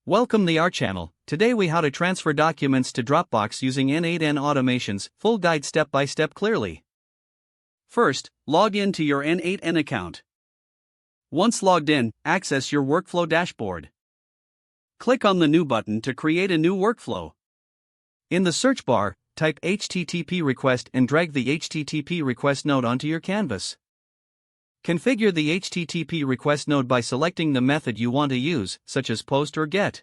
Welcome to our channel. Today we how to transfer documents to Dropbox using n8n automations, full guide step by step clearly. First, log in to your n8n account. Once logged in, access your workflow dashboard. Click on the new button to create a new workflow. In the search bar, type HTTP request and drag the HTTP request node onto your canvas. Configure the HTTP request node by selecting the method you want to use, such as POST or GET.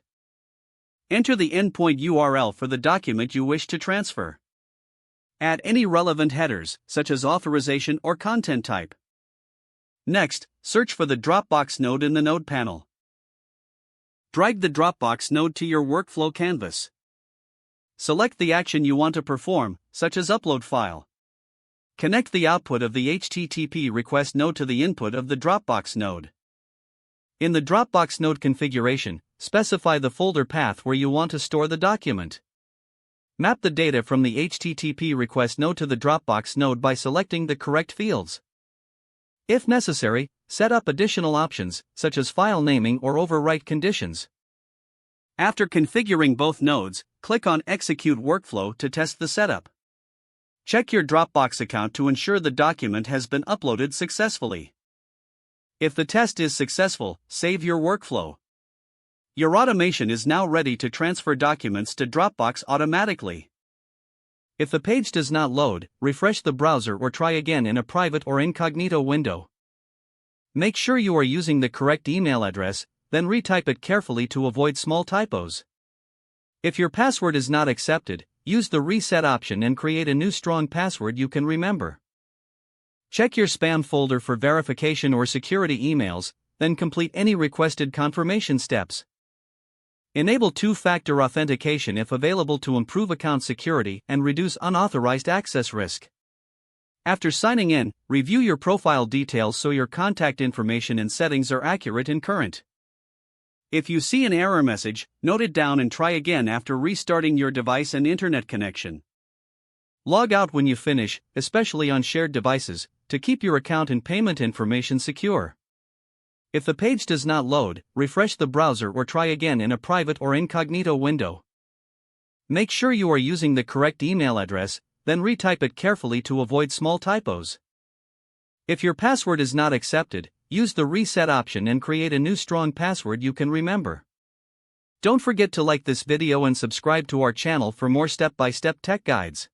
Enter the endpoint URL for the document you wish to transfer. Add any relevant headers, such as authorization or content type. Next, search for the Dropbox node in the node panel. Drag the Dropbox node to your workflow canvas. Select the action you want to perform, such as upload file. Connect the output of the HTTP request node to the input of the Dropbox node. In the Dropbox node configuration, specify the folder path where you want to store the document. Map the data from the HTTP request node to the Dropbox node by selecting the correct fields. If necessary, set up additional options, such as file naming or overwrite conditions. After configuring both nodes, click on Execute Workflow to test the setup. Check your Dropbox account to ensure the document has been uploaded successfully. If the test is successful, save your workflow. Your automation is now ready to transfer documents to Dropbox automatically. If the page does not load, refresh the browser or try again in a private or incognito window. Make sure you are using the correct email address, then retype it carefully to avoid small typos. If your password is not accepted, use the reset option and create a new strong password you can remember. Check your spam folder for verification or security emails, then complete any requested confirmation steps. Enable two-factor authentication if available to improve account security and reduce unauthorized access risk. After signing in, review your profile details so your contact information and settings are accurate and current. If you see an error message, note it down and try again after restarting your device and internet connection. Log out when you finish, especially on shared devices, to keep your account and payment information secure. If the page does not load, refresh the browser or try again in a private or incognito window. Make sure you are using the correct email address, then retype it carefully to avoid small typos. If your password is not accepted, use the reset option and create a new strong password you can remember. Don't forget to like this video and subscribe to our channel for more step-by-step tech guides.